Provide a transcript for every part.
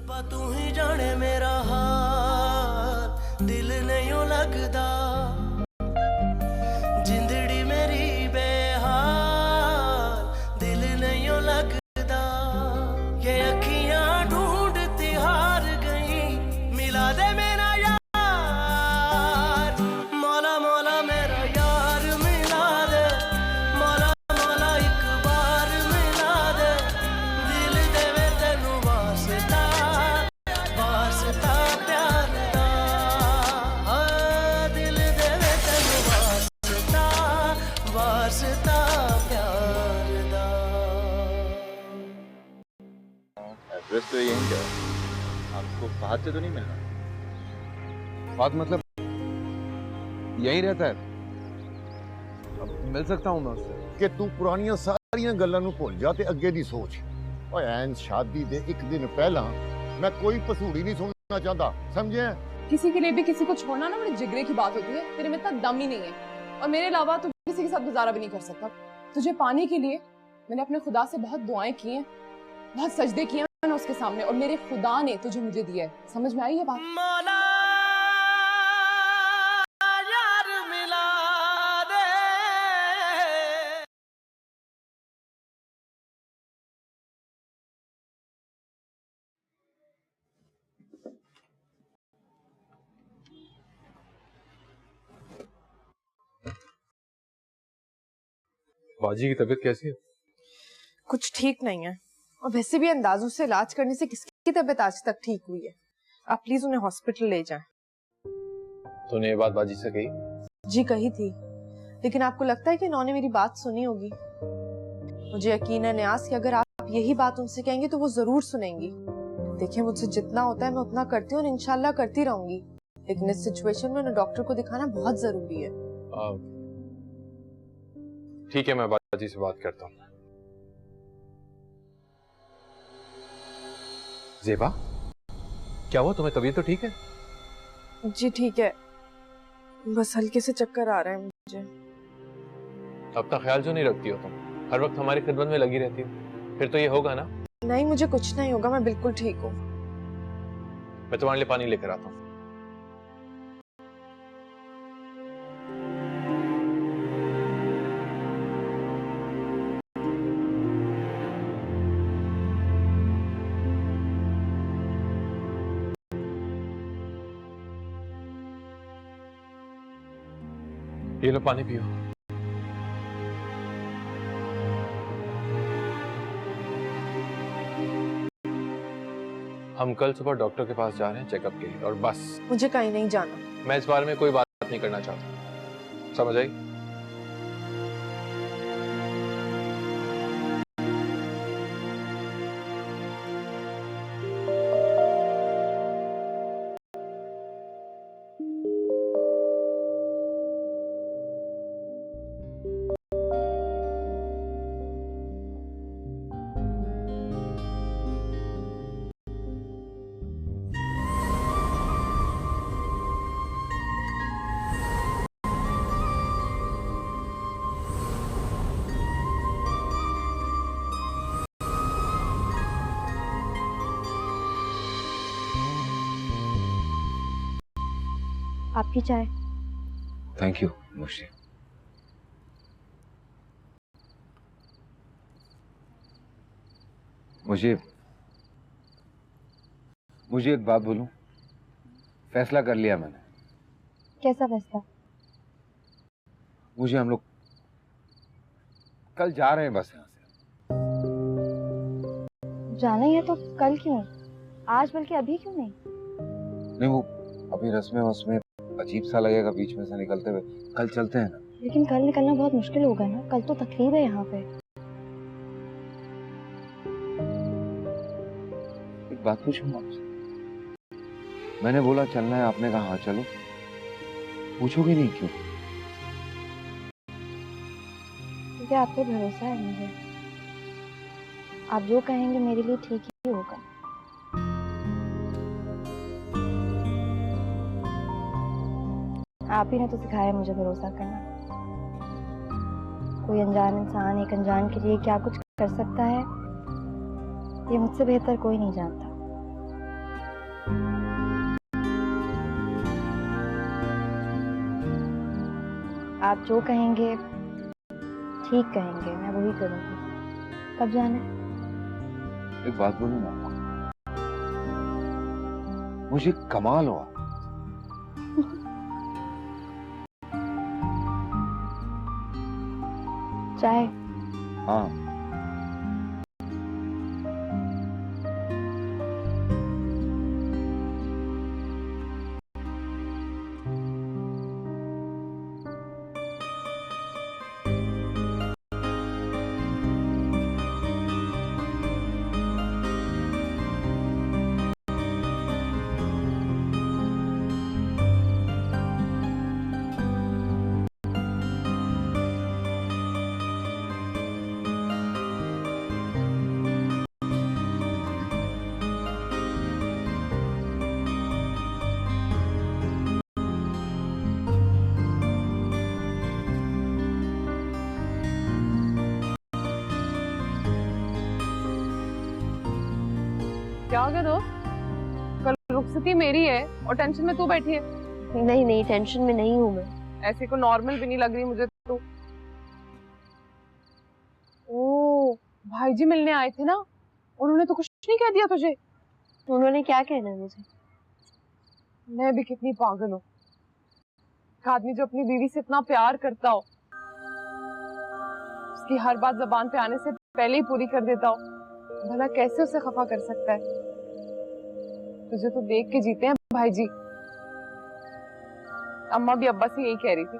रब्बा तू ही जाने मेरा हाल, दिल नहीं लगदा, जिंदड़ी मेरी बेहाल, दिल नहीं लगदा। ये अखियां ढूंढती हार गई, मिला दे मेरा यार, मौला मौला मेरा यार मिला दे, मौला मौला एक बार मिला दे, दिल देवे तेनू वास्ता, वास्ता प्यार दा, दिल देवे तेनू वास्ता, वास्ता प्यार दा। एड्रेस तो यहीं का है, आपको बाहर से तो नहीं मिलना? बात मतलब यहीं रहता है, अब मिल सकता हूँ मैं उससे। कि तू पुरानियां सारियां गल्लां नूं भुल जा ते अगे दी सोच। ओए ऐन शादी दे एक दिन पहला मैं कोई पसूड़ी नहीं सुनना चाहता, समझे? किसी के लिए भी किसी को छोड़ना ना बड़े जिगरे की बात होती है। तेरे में इतना दम ही नहीं है, और मेरे अलावा तू किसी के साथ गुजारा भी नहीं कर सकता। तुझे पाने के लिए मैंने अपने खुदा से बहुत दुआएं की हैं, बहुत सजदे किए हैं उसके सामने, और मेरे खुदा ने तुझे मुझे दिया है। समझ में आई ये बात? मौला यार मिला दे। बाजी की तबीयत कैसी है? कुछ ठीक नहीं है, और वैसे भी अंदाजों से इलाज करने से किसकी तबीयत आज तक ठीक हुई है? आप प्लीज उन्हें हॉस्पिटल ले जाएं। तूने ये बात बाजी से कही? जी कही थी, लेकिन आपको लगता है कि उन्होंने मेरी बात सुनी होगी? मुझे यकीन है न्यास कि अगर आप यही बात उनसे कहेंगे तो वो जरूर सुनेंगी। देखिए, मुझसे जितना होता है मैं उतना करती हूँ और इंशाल्लाह करती रहूंगी, लेकिन इस सिचुएशन में उन्हें डॉक्टर को दिखाना बहुत जरूरी है। ठीक है, मैं बाजी से बात करता हूँ। ज़ेबा, क्या हुआ तुम्हें? तबीयत तो ठीक है? जी ठीक है, बस हल्के से चक्कर आ रहे हैं मुझे। अपना ख्याल जो नहीं रखती हो तुम, हर वक्त हमारी खिदमत में लगी रहती हो, फिर तो ये होगा ना? नहीं, मुझे कुछ नहीं होगा, मैं बिल्कुल ठीक हूँ। मैं तुम्हारे लिए पानी लेकर आता हूँ। ये लो पानी पियो। हम कल सुबह डॉक्टर के पास जा रहे हैं चेकअप के लिए, और बस। मुझे कहीं नहीं जाना। मैं इस बारे में कोई बात नहीं करना चाहता, समझ आई? आपकी चाय। थैंक यू मुशी। मुझे एक बात बोलूं? फैसला कर लिया मैंने। कैसा फैसला? मुझे हम लोग कल जा रहे हैं बस यहाँ से। जाना ही है तो कल क्यों? आज बल्कि अभी क्यों नहीं? नहीं, वो अभी रस्में अजीब सा लगेगा बीच में से निकलते हुए। कल चलते हैं ना। लेकिन कल निकलना बहुत मुश्किल होगा ना, कल तो तकरीब है यहाँ पे। एक बात पूछूं आपसे? मैंने बोला चलना है, आपने कहा हाँ चलो। पूछोगे नहीं क्यों? क्योंकि आप पे भरोसा है मुझे। आप जो कहेंगे मेरे लिए ठीक ही होगा। आप ही ने तो सिखाया मुझे भरोसा करना। कोई अनजान इंसान एक अनजान के लिए क्या कुछ कर सकता है, ये मुझसे बेहतर कोई नहीं जानता। आप जो कहेंगे ठीक कहेंगे, मैं वही करूँगी। कब जाना है? एक बात बोलूं ना आपको, मुझे कमाल हुआ। चाय? हाँ, क्या हो गया दोस्त? कल रुखसती मेरी है और टेंशन में तू बैठी है। नहीं नहीं, टेंशन में नहीं हूँ मैं। ऐसे को नॉर्मल भी नहीं लग रही मुझे तो। ओ, भाई जी मिलने आए थे ना, उन्होंने तो कुछ नहीं कह दिया तुझे? उन्होंने क्या कहना है मुझे? मैं भी कितनी पागल हूँ। एक आदमी जो अपनी बीवी से इतना प्यार करता हो, उसकी हर बात जबान पे आने से पहले ही पूरी कर देता हो, भला कैसे उसे खफा कर सकता है? तुझे तो देख के जीते हैं भाई जी। अम्मा भी अब्बा से यही कह रही थी।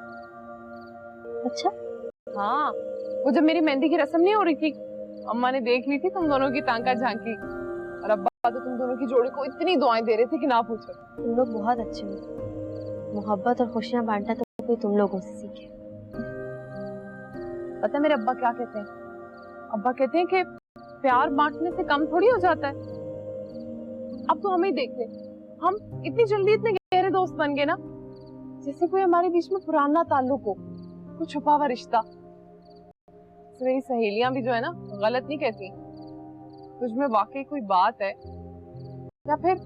अच्छा? हाँ, वो जब मेरी मेहंदी की रस्म नहीं हो रही थी, अम्मा ने देख ली थी तुम दोनों की टांका झांकी, और अब्बा तो तुम दोनों की जोड़ी को इतनी दुआएं दे रहे थे कि ना पूछो। तुम लोग बहुत अच्छे हो। मोहब्बत और खुशियां बांटना तो कोई तुम लोगों से सीखे। पता है मेरे अब्बा क्या कहते हैं? अब्बा कहते हैं कि प्यार बांटने से कम थोड़ी हो जाता है। अब तो हमें ही देख ले, हम इतनी जल्दी इतने गहरे दोस्त बन गए ना, जैसे कोई हमारे बीच में पुराना ताल्लुक हो, कोई छुपा हुआ रिश्ता। मेरी सहेलियां भी जो है ना, गलत नहीं कहती। तुझ में वाकई कोई बात है, या फिर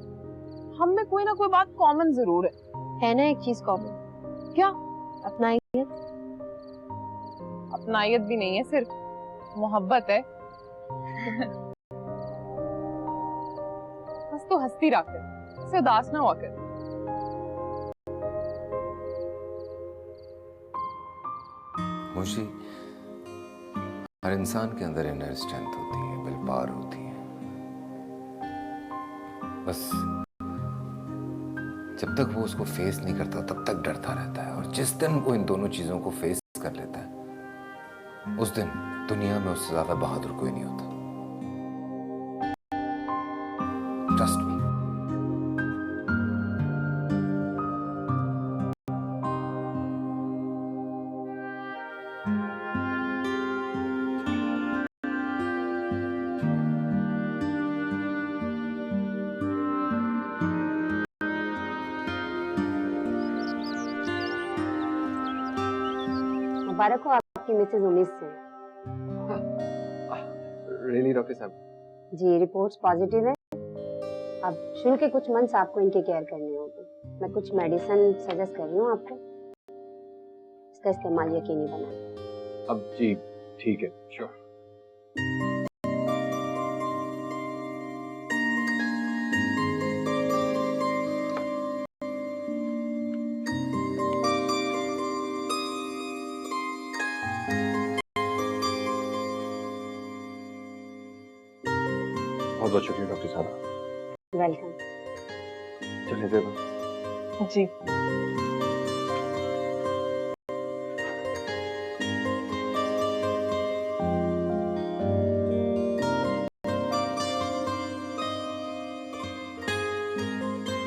हम में कोई ना कोई बात कॉमन जरूर है ना एक चीज कॉमन। क्या? अपनाइयत। अपनाइयत भी नहीं है, सिर्फ मोहब्बत है। बस तो हंसती रहा कर, इससे उदास ना हुआ कर। मुझे हर इंसान के अंदर इनर स्ट्रेंथ होती है, विल पावर होती है। बस जब तक वो उसको फेस नहीं करता तब तक डरता रहता है, और जिस दिन वो इन दोनों चीजों को फेस कर लेता है, उस दिन दुनिया में उससे ज्यादा बहादुर कोई नहीं होता। Trust me. मुबारक हो आपकी मिसेज उन्नीस से। रियली डॉक्टर साहब? जी, रिपोर्ट्स पॉजिटिव है। अब शुरू के कुछ मंथ्स आपको इनकी केयर करनी होगी। मैं कुछ मेडिसिन सजेस्ट कर रही हूँ आपको, इसका इस्तेमाल यकीनी बनाएं। अब जी ठीक है, श्योर। बहुत बहुत शुक्रिया डॉक्टर साहब। वेलकम। चलिए देवा। जी।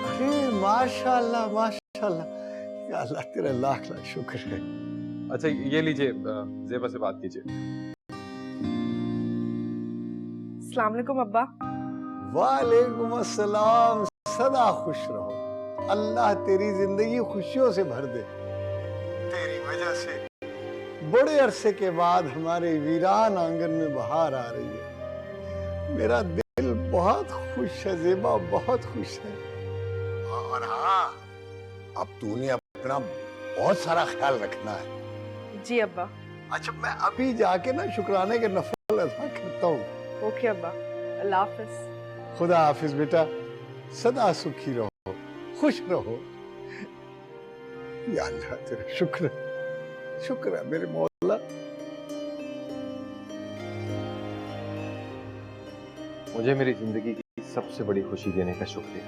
अरे माशाल्लाह माशाल्लाह, या अल्लाह तेरा लाख लाख शुक्र है। अच्छा ये लीजिए, ज़ेबा से बात कीजिए। अस्सलाम वालेकुम अब्बा। वालेकुम अस्सलाम, सदा खुश रहो। अल्लाह तेरी जिंदगी खुशियों से भर दे। तेरी वजह से बड़े अरसे के बाद हमारे वीरान आंगन में बहार आ रही है। मेरा दिल बहुत खुश है ज़ेबा, बहुत खुश है। और हाँ, अब तूने अपना बहुत सारा ख्याल रखना है। जी अब्बा। अच्छा मैं अभी जाके ना शुक्राने के नफल अदा करता हूँ। ओके अब्बा, अल्लाह हाफिज। खुदा हाफिज बेटा, सदा सुखी रहो, खुश रहो। या अल्लाह तेरा शुक्र है मेरे मौला। मुझे मेरी जिंदगी की सबसे बड़ी खुशी देने का शुक्रिया।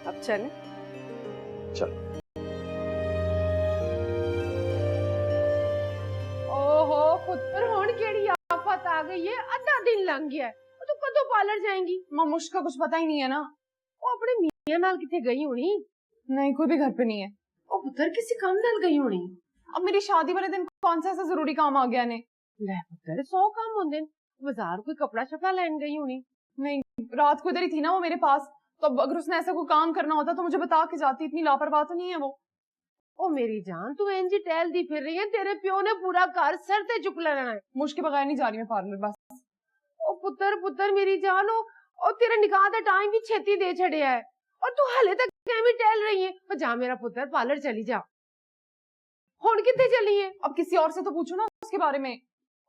अब चलें? चल। ओहो पुत्र हुण केड़ी आफत आ गई है, आधा दिन लंघ गया है। तू कदों पार्लर जाएंगी? मामुश का कुछ पता ही नहीं है ना। वो अपने मियां नाल किथे गई होनी? नहीं, कोई भी घर पे नहीं है। ओ पुत्र किसी काम नाल गई होनी। अब मेरी शादी वाले दिन कौन सा ऐसा जरूरी काम आ गया ने? ले पुत्र 100 काम होंदे न। बाजार कोई कपड़ा शपड़ा लेन गई होनी। नहीं, रात को इधर ही थी ना वो मेरे पास, तो अब अगर उसने ऐसा कोई काम करना होता तो मुझे बता के जाती। इतनी लापरवाह तो नहीं है वो। ओ मेरी जान, तू इंज टहल दी फिर रही है, तेरे प्यो ने पूरा घर सर ते चुक लेना है। मुश्किल बगैर नहीं जा रही मैं पार्लर बस। ओ पुत्र मेरी जान, ओ तेरे निकाह दा टाइम भी छेती दे छड़िया है और तू हले तक कैਵੇਂ टहल रही है। ओ जा मेरा पुत्र, पार्लर चली जा। हुण किथे चली है? अब किसी और से तो पूछो ना उसके बारे में।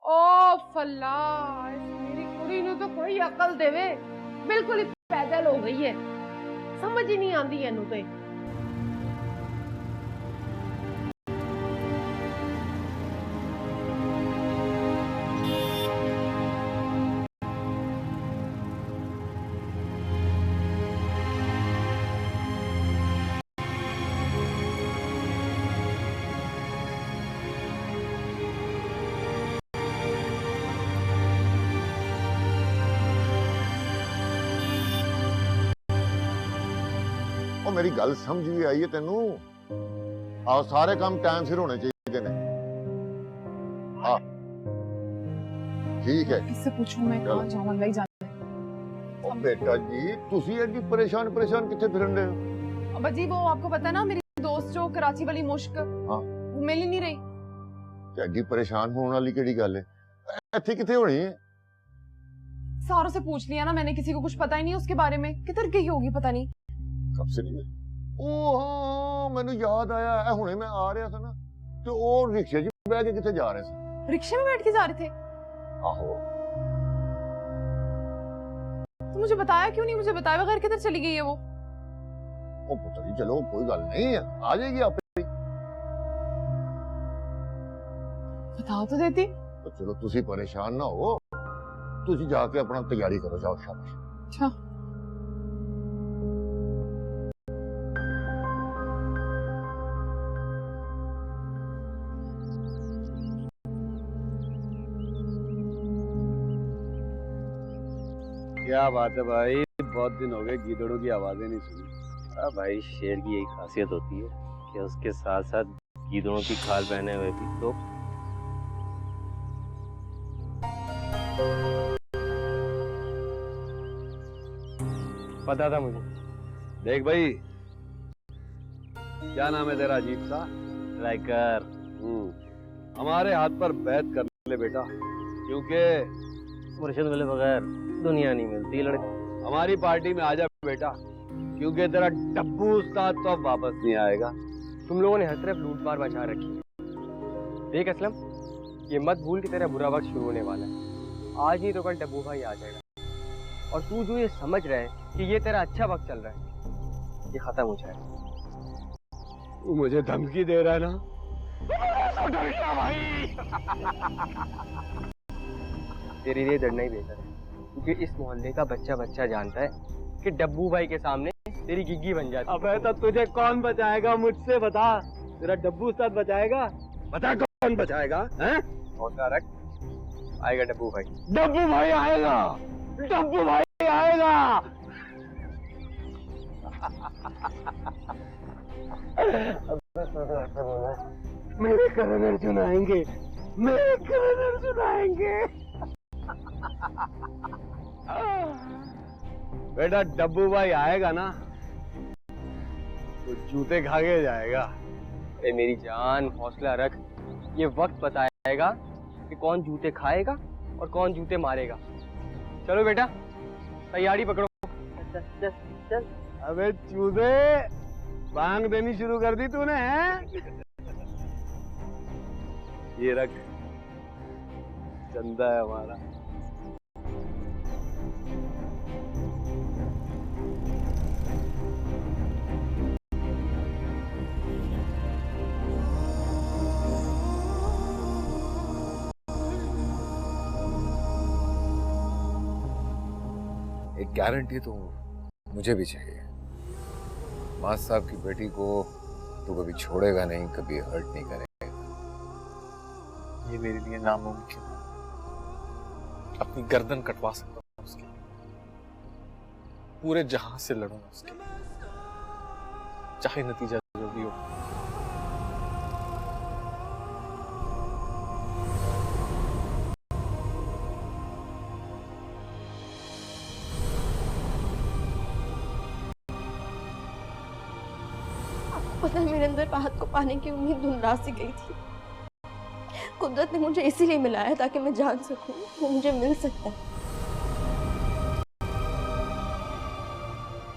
ओ फल्ला, मेरी कुड़ी नु तो कोई अकल देवे, बिल्कुल ही पैदल हो गई है, समझ ही नहीं आंदी एनू ते। ਉਹ ਮੇਰੀ ਗੱਲ ਸਮਝ ਵੀ ਆਈ ਹੈ ਤੈਨੂੰ? ਆਹ ਸਾਰੇ ਕੰਮ ਟਾਈਮ ਸਿਰ ਹੋਣੇ ਚਾਹੀਦੇ ਨੇ। ਆ ਠੀਕ ਹੈ। किससे पूछूं मैं, कहाँ जाऊं? अल्लाह ही जाने। ਉਹ ਬੇਟਾ ਜੀ ਤੁਸੀਂ ਐਡੀ ਪਰੇਸ਼ਾਨ ਕਿੱਥੇ ਫਿਰਨ ਰਹੇ ਹੋ? अब्बा जी, वो आपको पता है ना मेरी दोस्त जो कराची वाली मुश्क, हाँ। वो मिल ही नहीं रही। ਤੇ ਐਡੀ ਪਰੇਸ਼ਾਨ ਹੋਣ ਵਾਲੀ ਕਿਹੜੀ ਗੱਲ ਹੈ? ਇੱਥੇ ਕਿੱਥੇ ਹੋਣੀ ਹੈ? सारों से पूछ लिया ना मैंने, किसी को कुछ पता ही नहीं उसके बारे में। किधर गई होगी पता नहीं। कब से नहीं? ਉਹ ਹਾਂ ਮੈਨੂੰ ਯਾਦ ਆਇਆ, ਇਹ ਹੁਣੇ ਮੈਂ ਆ ਰਿਹਾ ਸੀ ਨਾ ਤੇ ਉਹ ਰਿਕਸ਼ੇ 'ਚ ਬਹਿ ਕੇ ਕਿੱਥੇ ਜਾ ਰਹੇ ਸੀ। रिक्शे में बैठ के जा रहे थे? ਆਹੋ तो मुझे बताया क्यों नहीं? मुझे बताए बगैर किधर चली गई है वो? ਉਹ ਪੁੱਤਰ ਜੀ ਚਲੋ ਕੋਈ ਗੱਲ ਨਹੀਂ ਹੈ, ਆ ਜਾਏਗੀ ਆਪੇ। बता तो देती। तो चलो तुसी परेशान ना हो, तुसी जाके अपना तैयारी करो, जाओ शाबाश। अच्छा। क्या बात है भाई, बहुत दिन हो गए गीदड़ों की आवाजें नहीं सुनी। हाँ भाई, शेर की यही खासियत होती है कि उसके साथ साथ गीदड़ों की खाल पहने हुए भी तो। पता था मुझे। देख भाई, क्या नाम है तेरा अजीब सा? राइकर। हमारे हाथ पर बैत कर ले बेटा, क्योंकि मुर्शिद मिले बगैर दुनिया नहीं मिलती लड़के। हमारी पार्टी में आ जा बेटा, क्योंकि तेरा डब्बू उस्ताद तो अब वापस नहीं आएगा। तुम लोगों ने हर तरफ लूट मार मचा रखी है। देख असलम, ये मत भूल कि तेरा बुरा वक्त शुरू होने वाला है। आज ही तो कल डब्बू भाई आ जाएगा, और तू जो ये समझ रहा है कि ये तेरा अच्छा वक्त चल रहा है, ये खत्म हो जाएगा। तू मुझे धमकी दे रहा है ना? तेरे लिए डरना ही बेहतर है, क्योंकि इस मोहल्ले का बच्चा बच्चा जानता है कि डब्बू भाई के सामने तेरी गिग्गी बन जाती। अबे तो तुझे कौन बचाएगा? मुझसे बता। तेरा डब्बू उस्ताद बचाएगा? बता कौन बचाएगा? हैं? हौसला रख, आएगा डब्बू भाई। डब्बू भाई आएगा, डब्बू भाई आएगा। मेरे करण अर्जुन आएंगे, मेरे करण अर्जुन आएंगे। बेटा डब्बू भाई आएगा ना तो जूते खा के जाएगा। अरे मेरी जान, हौसला रख, ये वक्त बताएगा कि कौन जूते खाएगा और कौन जूते मारेगा। चलो बेटा, तैयारी पकड़ो। चल चल चल। अबे चूजे, बांग देनी शुरू कर दी तूने, हैं? ये रख, चंदा है हमारा। एक गारंटी तो मुझे भी चाहिए। मां साहब की बेटी को तो कभी छोड़ेगा नहीं, कभी हर्ट नहीं करेगा। ये मेरे लिए नामुमकिन है। अपनी गर्दन कटवा सकता हूँ उसकी, पूरे जहां से लड़ूंगा उसके लिए, चाहे नतीजा जो भी हो। पता है, मेरे अंदर राहत को पाने की उम्मीद धुंधला सी गई थी। कुदरत ने मुझे इसीलिए मिलाया ताकि मैं जान सकूं वो मुझे मिल सकता है।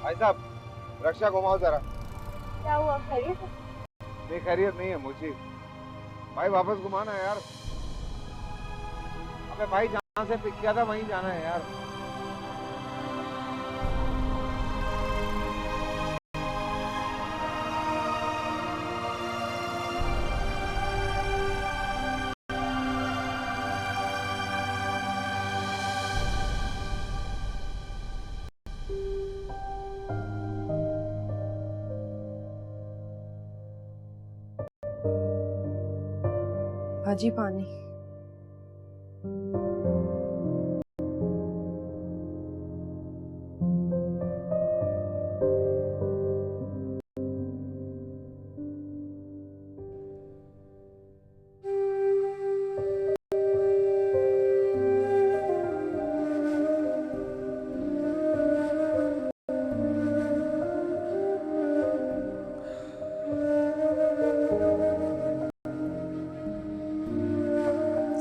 भाई साहब, रक्षा घुमाओ जरा। क्या हुआ, खैरियत है? बेखैरियत नहीं है मुझे। भाई वापस घुमाना यार। अबे भाई जहाँ से पिक किया था वहीं जाना है यार। भाजी पानी।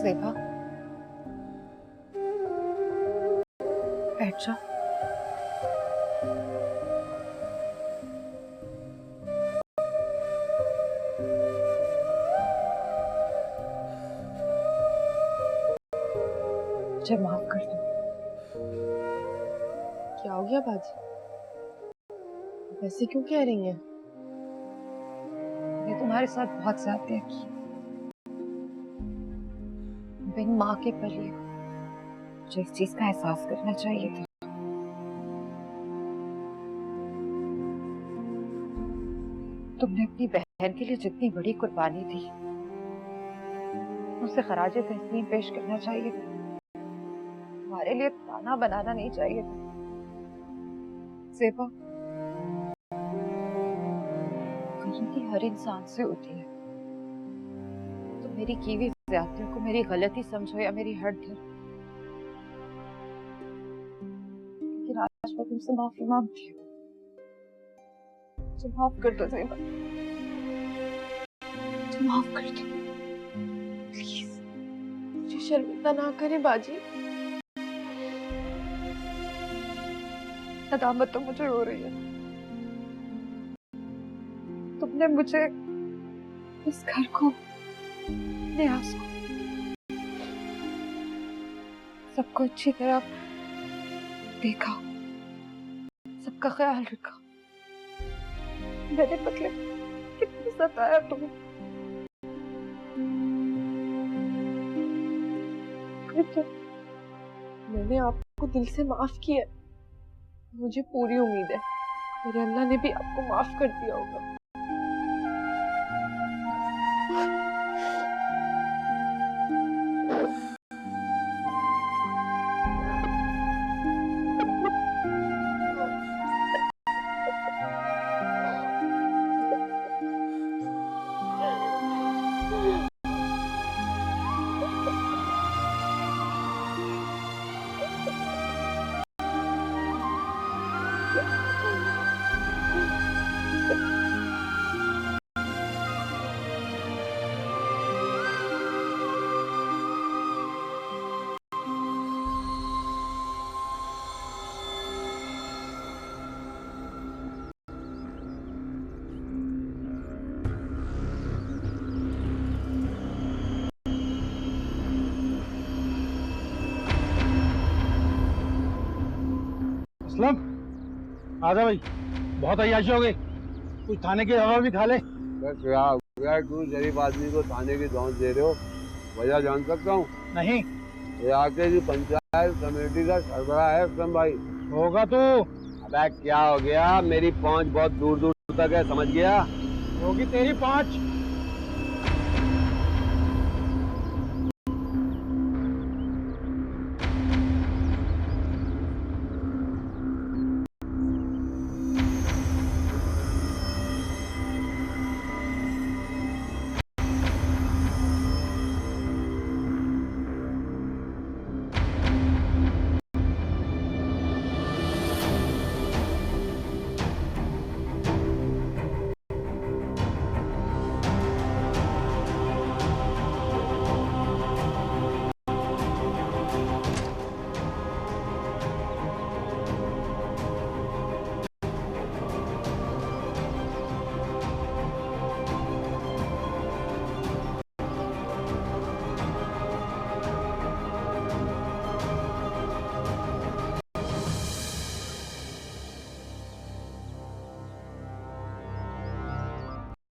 स्वेपा, बैठ जा। मुझे माफ कर दो। क्या हो गया बाजी? वैसे क्यों कह रही हैं? मैंने तुम्हारे साथ बहुत ज्यादतियां की। बिन माँ के पले मुझे इस चीज का एहसास करना चाहिए था। तुमने अपनी बहन के लिए जितनी बड़ी कुर्बानी दी, उसे खराजे तहसीन पेश करना चाहिए था। हमारे लिए ताना बनाना नहीं चाहिए था। सेबा, गलती हर इंसान से होती है। तो मेरी की हुई ज्यादतियों को मेरी गलती समझो या मेरी हरदर्द, लेकिन आज मैं तुमसे माफी मांगती हूँ। मुझे माफ कर दो सेबा, मुझे माफ कर दो प्लीज। मुझे शर्मिंदा ना करें बाजी। नदामत तो मुझे हो रही है। तुमने मुझे, इस घर को, अपने आस को, सबको अच्छी तरह देखा, सबका ख्याल रखा। मैंने मतलब कितना सताया तुम्हें। मैंने आपको दिल से माफ किया। मुझे पूरी उम्मीद है मेरे अल्लाह ने भी आपको माफ कर दिया होगा। असलम आजा भाई, बहुत अय्याशी हो गई, कुछ थाने की हवा भी खा ले। क्या तू शरीफ आदमी को थाने की धौंस दे रहे हो? वजह जान सकता हूँ? नहीं। ये आके की पंचायत कमेटी का सरबराह है असलम भाई। होगा तू। अबे क्या हो गया? मेरी पहुंच बहुत दूर दूर तक है, समझ गया? होगी तेरी पहुंच।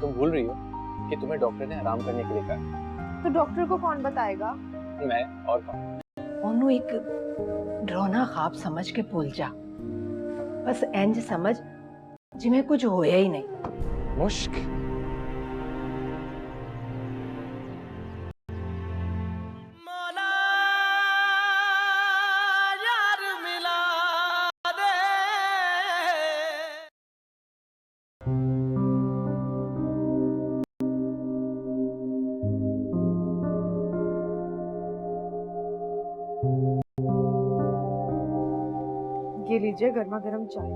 तुम भूल रही हो कि तुम्हें डॉक्टर ने आराम करने के लिए कहा। तो डॉक्टर को कौन बताएगा? मैं और कौन? ਉਹਨੂੰ ਇੱਕ ਡਰਾਉਣਾ ਖਾਬ ਸਮਝ ਕੇ ਭੁੱਲ ਜਾ, ਬਸ ਇੰਜ ਸਮਝ ਜਿਵੇਂ ਕੁਝ ਹੋਇਆ ਹੀ ਨਹੀਂ। मुश्क मौला यार मिला दे। ये लीजिए गर्मा गर्म चाय।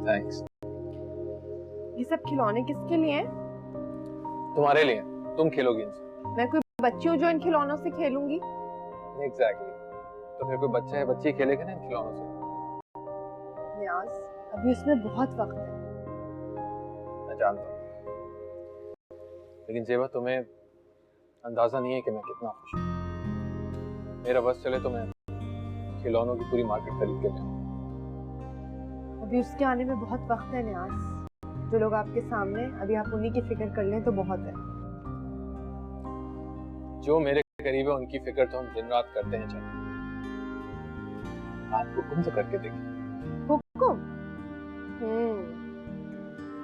थैंक्स। ये सब खिलौने किसके लिए हैं? तुम्हारे लिए, तुम खेलोगी इनसे। मैं कोई बच्ची हूँ जो इन खिलौनों से खेलूंगी? एग्जैक्टली। तो फिर कोई बच्चा है बच्ची खेलेगा ना इन खिलौनों से। न्याज, अभी उसमें बहुत वक्त है। मैं जानता हूँ, लेकिन जेबा तुम्हें अंदाजा नहीं है कि मैं कितना खुश हूँ। मेरा बस चले तो मैं खिलौनों की पूरी मार्केट खरीद के ले आऊं। अभी उसके आने में बहुत वक्त है न्याज। जो लोग आपके सामने, अभी आप उन्हीं की फिक्र कर लें तो बहुत है। जो मेरे करीब है उनकी फिक्र तो हम दिन रात करते हैं। चलो आप हुक्म तो करके देखिए। हुक्म?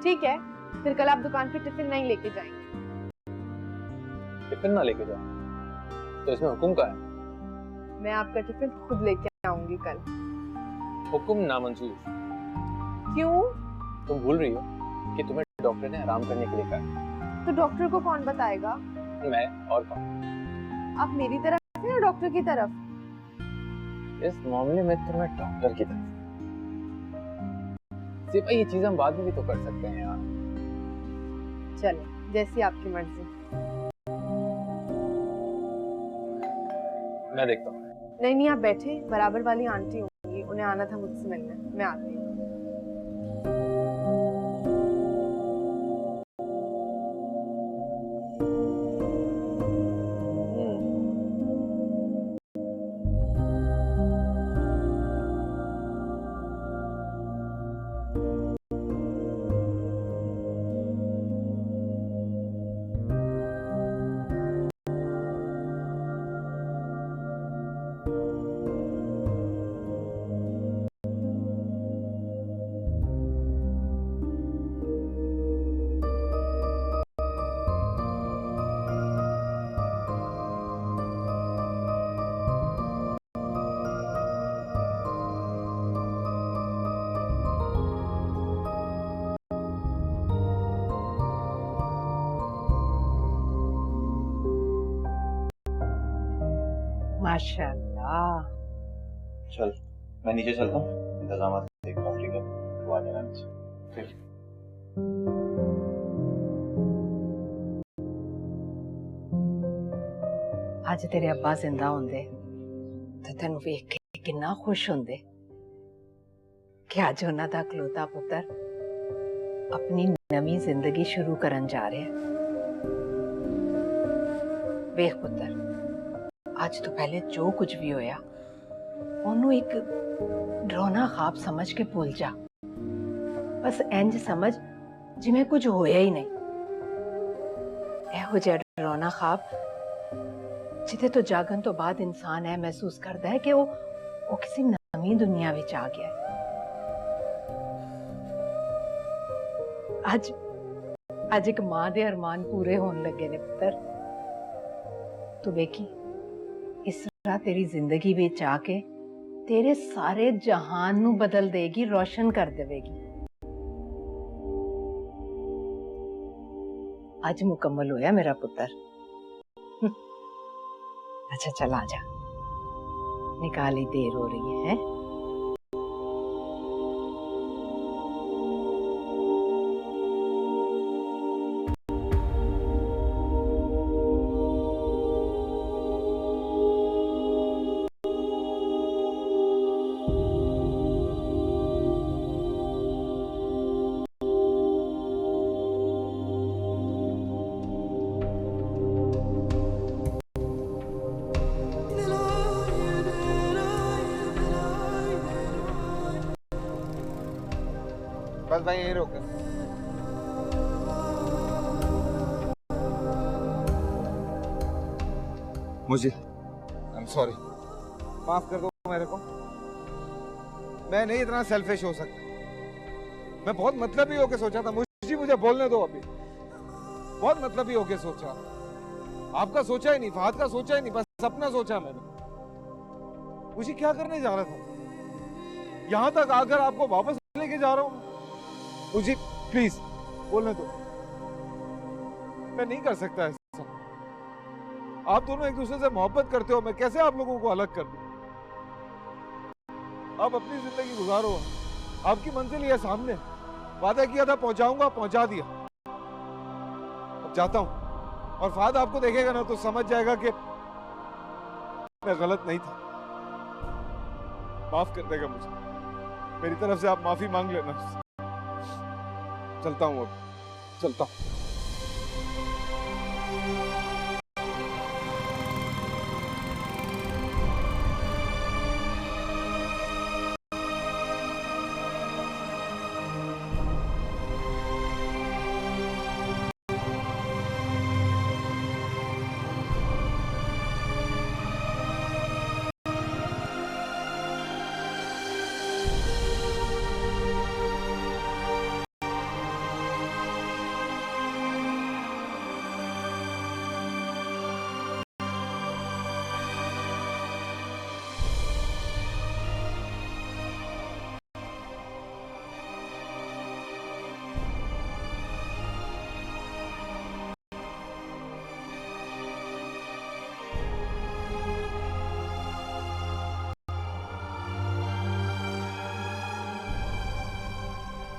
ठीक है, फिर कल आप दुकान पे टिफिन नहीं लेके जाएंगे। टिफिन ना लेके जाओ तो इसमें हुक्म का है? मैं आपका टिफिन खुद लेके आऊंगी कल। हुक्म नामंजूर। क्यों? तुम भूल रही हो कि तुम्हें डॉक्टर ने आराम करने के लिए कहा। तो डॉक्टर को कौन बताएगा? मैं और कौन? आप मेरी तरफ हैं या डॉक्टर की तरफ? इस मामले में तो मैं डॉक्टर की तरफ। सिर्फ ये चीज हम बाद में भी तो कर सकते हैं यार। चले, जैसी आपकी मर्जी। मैं देखता हूँ। नहीं, आप बैठे। बराबर वाली आंटी होंगी, उन्हें आना था मुझसे मिलने। मैं आती हूँ। माशाल्लाह। चल मैं नीचे चलता हूँ, इंतजाम देखता हूँ। ठीक है, तो आ जाना नीचे। ठीक। ਅੱਜ ਤੇਰੇ ਅੱਬਾ ਜ਼ਿੰਦਾ ਹੁੰਦੇ ਤੇ ਤੈਨੂੰ ਵੇਖ ਕੇ ਕਿੰਨਾ ਖੁਸ਼ ਹੁੰਦੇ ਕਿ ਅੱਜ ਉਹਨਾਂ ਦਾ ਇਕਲੌਤਾ ਪੁੱਤਰ ਆਪਣੀ ਨਵੀਂ ਜ਼ਿੰਦਗੀ ਸ਼ੁਰੂ ਕਰਨ ਜਾ ਰਿਹਾ ਹੈ। ਵੇਖ ਪੁੱਤਰ, ਅੱਜ ਤੋਂ ਪਹਿਲੇ ਜੋ ਕੁਝ ਵੀ ਹੋਇਆ ਉਹਨੂੰ ਇੱਕ डरावना ख्वाब समझ के भूल जा। बस इंज समझ जिमें कुछ होया ही नहीं। ਇਹੋ ਜਿਹਾ ਡਰਾਉਣਾ ख्वाब जिथे तो जागन तो बाद इंसान है महसूस करता है कि वो किसी नवी दुनिया विच आ गया है। आज एक मां दे अरमान पूरे होने लगे ने पुत्र। तू वेखी इस तरह तेरी जिंदगी विच आके तेरे सारे जहान नू बदल देगी, रोशन कर देवेगी। आज मुकम्मल होया मेरा पुत्र। अच्छा चल आजा, निकाली देर हो रही है। बस भाई यहीं रोक। मुझे आई एम सॉरी, माफ कर दो मेरे को। मैं नहीं इतना सेल्फिश हो सकता। मैं बहुत मतलबी होके सोचा था। मुझे बोलने दो अभी। बहुत मतलबी होके सोचा। आपका सोचा ही नहीं, फहद का सोचा ही नहीं, बस अपना सोचा मैंने। मुझे क्या करने जा रहा था? यहां तक आकर आपको वापस लेके जा रहा हूं। मुझे प्लीज बोलने दो। मैं नहीं कर सकता ऐसा। आप दोनों एक दूसरे से मोहब्बत करते हो, मैं कैसे आप लोगों को अलग कर दूं? आप अपनी जिंदगी गुजारो। आपकी मंजिल ये सामने। वादा किया था पहुंचाऊंगा, पहुंचा दिया। अब जाता हूं और फहद आपको देखेगा ना तो समझ जाएगा कि मैं गलत नहीं था। माफ कर देगा मुझे। मेरी तरफ से आप माफी मांग लेना। चलता हूं, अब चलता हूं।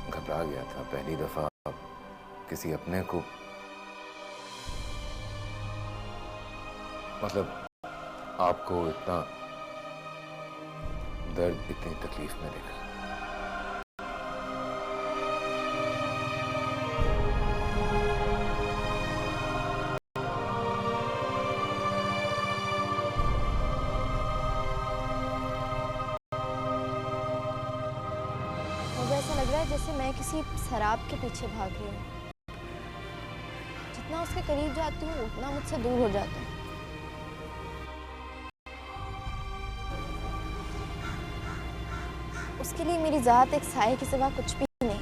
घबरा गया था पहली दफा किसी अपने को, मतलब आपको इतना दर्द, इतनी तकलीफ में देखा। जैसे मैं किसी शराब के पीछे भाग रही हूँ। जितना उसके करीब जाती हूँ उतना मुझसे दूर हो जाता है। उसके लिए मेरी जात एक साए के सिवा कुछ भी नहीं है।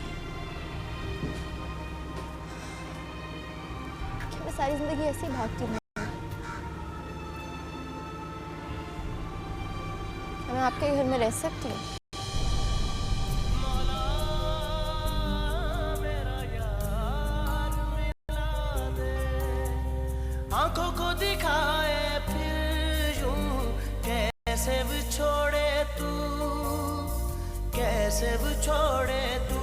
कि मैं सारी जिंदगी ऐसे ही भागती हूँ। क्या मैं आपके घर में रह सकती हूँ? आंखों को दिखाए फिर यूं कैसे बिछोड़े तू, कैसे बिछोड़े तू।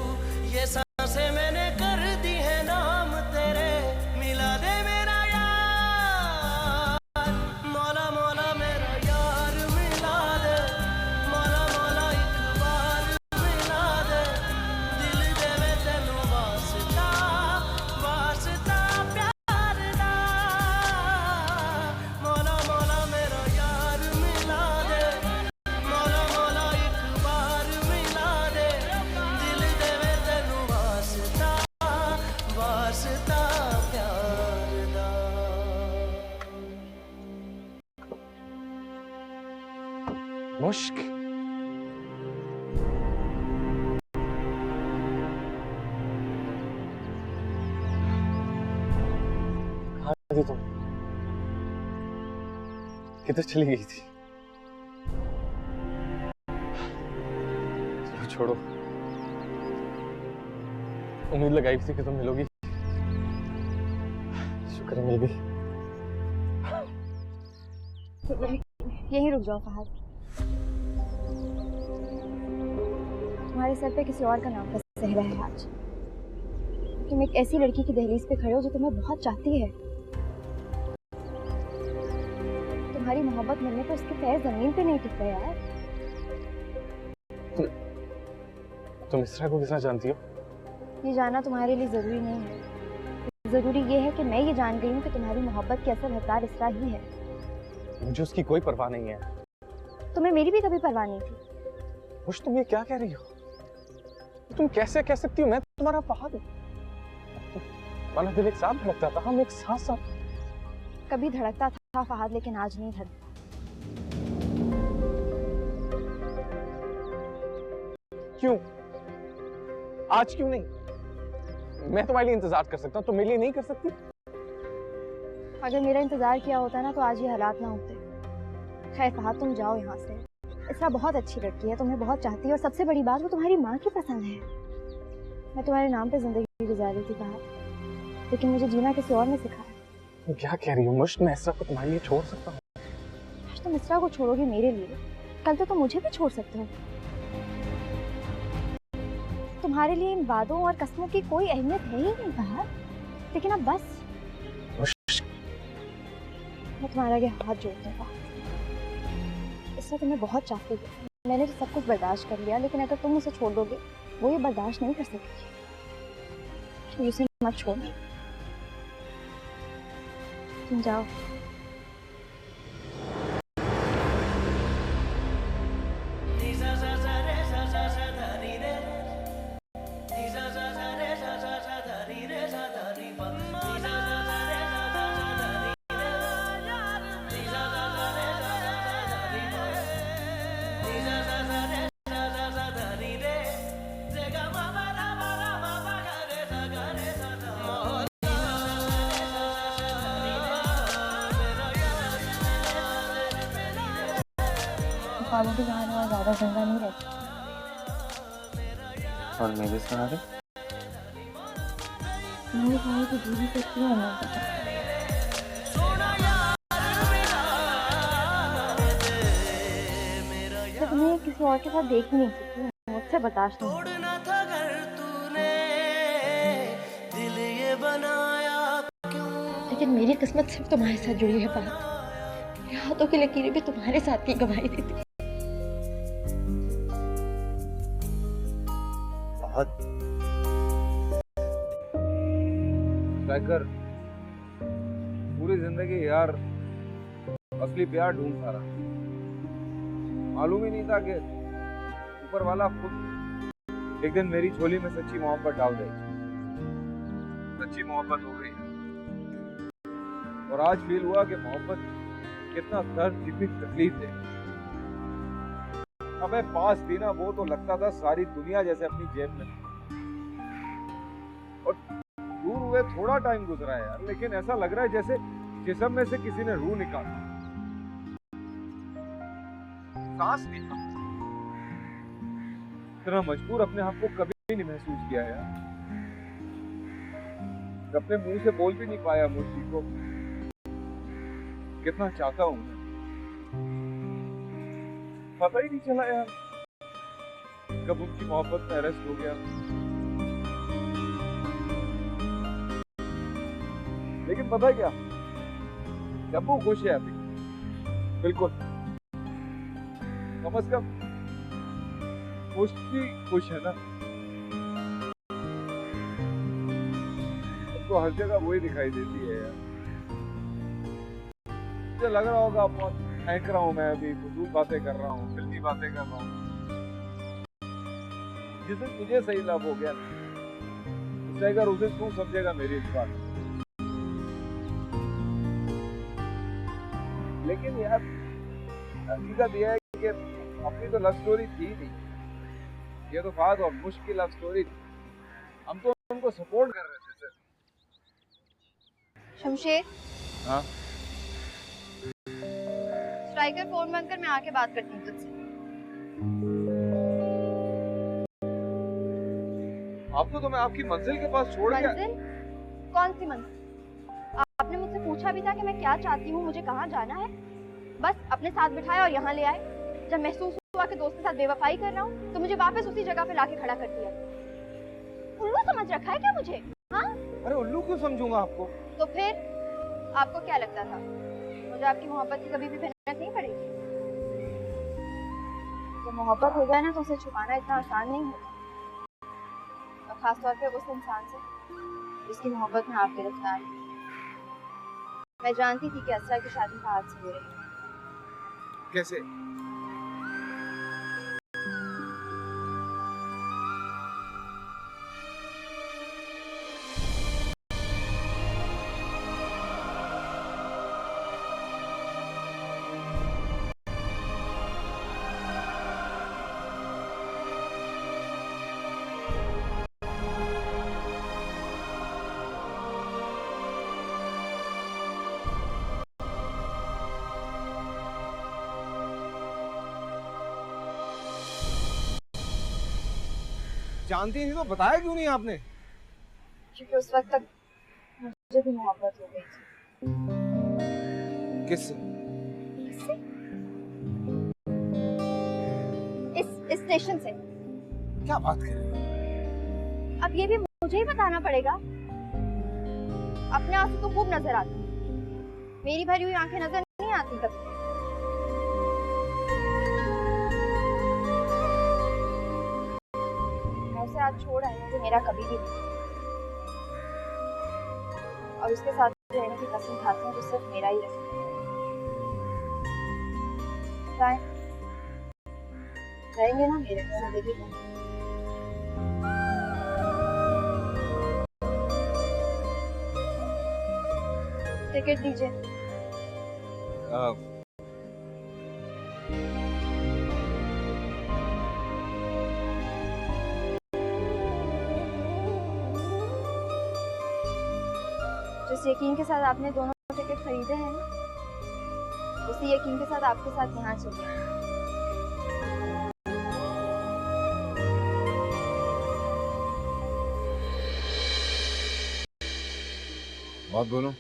ये सांसें मैंने कर दी है नाम तेरे, मिला दे मेरा यार। मौला मौला मेरा यार मिला दे, मौला मौला एक बार मिला दे। दिल दे में तेनू वास्ता वास्ता प्यार दा। मौला मौला मेरा यार मिला दे, मौला मौला एक मुश्क कहाँ थी तुम? किधर चली गई थी? चलो छोड़ो, उम्मीद लगाई थी कि तुम मिलोगी, शुक्र है मिल गई। यहीं रुक जाओ फहद। तुम्हारे सर पे किसी और का नाम का सेहरा है आज। तुम एक ऐसी लड़की की दहलीज पे खड़े हो जो तुम्हें बहुत चाहती है। तुम्हारी मोहब्बत मिलने पर उसके पैर जमीन पे नहीं टिक रहे यार। तुम इसरा को कितना जानती हो? ये जानना तुम्हारे लिए जरूरी नहीं है। जरूरी ये है कि मैं ये जान गई हूँ कि तुम्हारी मोहब्बत की असल हकदार इसरा ही है। मुझे उसकी कोई परवाह नहीं है। तुम्हें मेरी भी कभी परवाह नहीं थी। मुझ तुम ये क्या कह रही हो? तुम कैसे कह सकती हो मैं तुम्हारा फहद हूं? हमारा दिल एक साथ धड़कता था, हम एक साथ साथ। कभी धड़कता था फहद, लेकिन आज नहीं धड़कता। क्यों? आज क्यों नहीं? मैं तुम्हारे लिए इंतजार कर सकता हूँ, तुम मेरे लिए नहीं कर सकती? अगर मेरा इंतजार किया होता ना तो आज ये हालात ना होते। खैर फहद, तुम जाओ यहाँ से। इसरा बहुत अच्छी लड़की है, तुम्हें बहुत चाहती है, और सबसे बड़ी बात वो तुम्हारी माँ की पसंद है। मैं तुम्हारे नाम पे जिंदगी गुजार रही थी फहद, लेकिन मुझे जीना किसी और ने सिखाया। तुम क्या कह रही हो? मुश्क मैं इसरा को तुम्हारे लिए छोड़ सकता हूँ? आज तुम इसरा को छोड़ोगे मेरे लिए, कल तो तुम मुझे भी छोड़ सकते हो। तुम्हारे लिए इन वादों और कस्मों की कोई अहमियत है ही नहीं फहद। लेकिन अब बस, मैं तुम्हारे आगे हाथ जोड़ती हूँ। इससे तुम्हें बहुत चाहती है। मैंने तो सब कुछ बर्दाश्त कर लिया, लेकिन अगर तुम उसे छोड़ दोगे वो ये बर्दाश्त नहीं कर सकेगी। उसे मत छोड़ना, तुम जाओ। ख्वाबों के जहां और ज्यादा जिंदा नहीं रहती। और मेरे सहारे मेरे भाई की दूरी से क्यों होना पता। तुम्हें किसी और के साथ देख ही नहीं सकती, मुझसे बर्दाश्त नहीं। तोड़ना था घर तूने, दिल ये बनाया क्यों? लेकिन मेरी किस्मत सिर्फ तुम्हारे साथ जुड़ी है फहद। मेरे हाथों की लकीरें भी तुम्हारे साथ की गवाही देती। टाइगर पूरी जिंदगी यार असली प्यार ढूंढता रहा। मालूम ही नहीं था कि ऊपर वाला खुद एक दिन मेरी झोली में सच्ची मोहब्बत डाल दे। सच्ची मोहब्बत हो गई, और आज फील हुआ कि मोहब्बत कितना दर्द, कितनी तकलीफ है। हमें पास थी ना, वो तो लगता था सारी दुनिया जैसे अपनी जेब में। और दूर हुए थोड़ा टाइम गुजरा है यार, लेकिन ऐसा लग रहा है जैसे जिस्म में से किसी ने रूह निकाली, सांस निकाली। इतना मजबूर अपने आप को कभी नहीं महसूस किया यार। अपने मुंह से बोल भी नहीं पाया मुझी को कितना चाहता हूं। पता ही नहीं चला यार कब उनकी मोहब्बत में अरेस्ट हो गया। लेकिन पता है क्या, जब वो खुश है अभी, बिल्कुल कम से कम खुश है ना। तो हर जगह वही दिखाई देती है यार। मुझे लग रहा होगा बहुत फेंक रहा हूँ मैं, अभी फजूल बातें कर रहा हूँ, फिल्मी बातें कर रहा हूँ। जिस दिन तुझे सही लाभ हो गया उस दिन तू समझेगा मेरी इस बात। लेकिन यार हकीकत यह है कि अपनी तो लव स्टोरी थी नहीं, ये तो फाद और मुश्किल लव स्टोरी थी। हम तो उनको सपोर्ट कर रहे थे सर। शमशेर, हाँ स्ट्राइकर फोन बंद कर, मैं आके बात करती हूँ तुझसे। आपको तो मैं आपकी मंजिल के पास छोड़ गया। मंजिल? कौन सी मंजिल? आपने मुझसे पूछा भी था कि मैं क्या चाहती हूँ, मुझे कहाँ जाना है? बस अपने साथ बिठाया और यहाँ ले आए। जब महसूस हुआ कि दोस्त के साथ बेवफाई कर रहा हूँ तो मुझे वापस उसी जगह पे लाके खड़ा कर दिया। उल्लू समझ रखा है क्या मुझे? हाँ? अरे उल्लू क्यों समझूंगा आपको? तो फिर आपको क्या लगता था मुझे आपकी मोहब्बत की कभी भी भनक नहीं पड़ेगी? जब मोहब्बत हो जाए ना तो उसे छुपाना इतना आसान नहीं होता, और खासतौर पे उस इंसान से जिसकी मोहब्बत में आप गिरफ्तार हैं। मैं जानती थी कि असरा की शादी का हाथ से हो रही है। कैसे? जानती थी तो बताया क्यों नहीं आपने? क्योंकि उस वक्त तक मुझे भी मोहब्बत हो गई थी। किससे? इस स्टेशन से। क्या बात कर रही हो? अब ये भी मुझे ही बताना पड़ेगा। अपने आंसू तो खूब नजर आते, मेरी भरी हुई आंखें नजर नहीं आती कभी। मैं उसे आज छोड़ आई हूँ जो मेरा कभी भी नहीं, और उसके साथ रहने की कसम खाती हूँ तो सिर्फ मेरा ही रहेगा। रहेंगे ना मेरे जिंदगी में? टिकट दीजिए। जिस यकीन के साथ आपने दोनों टिकट खरीदे हैं ना, उसी यकीन के साथ आपके साथ यहाँ चलिए। बात बोलो।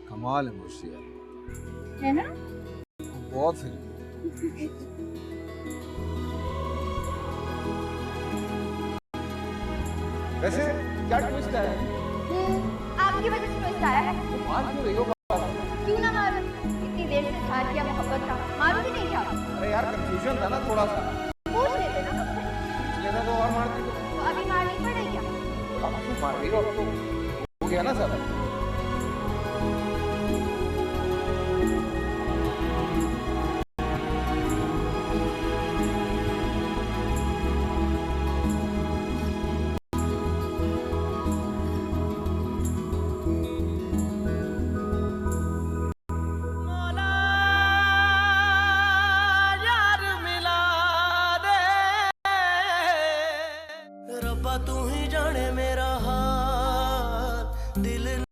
कमाल है मुर्शी यार, है ना? बहुत फिल्म। वैसे क्या ट्विस्ट है? आपकी वजह से ट्विस्ट आया है। मान क्यों रही हो? क्यों ना मारूं? इतनी देर से ध्यान किया मोहब्बत का, मारूं भी नहीं क्या? अरे यार कंफ्यूजन था ना थोड़ा सा। पूछ लेते ना मुझसे। लेना तो और मारती तो अभी मारनी पड़ रही क्या? अब क्यों मार रही हो? अब तो हो गया ना सब। रब्बा तू ही जाने मेरा हाल, दिल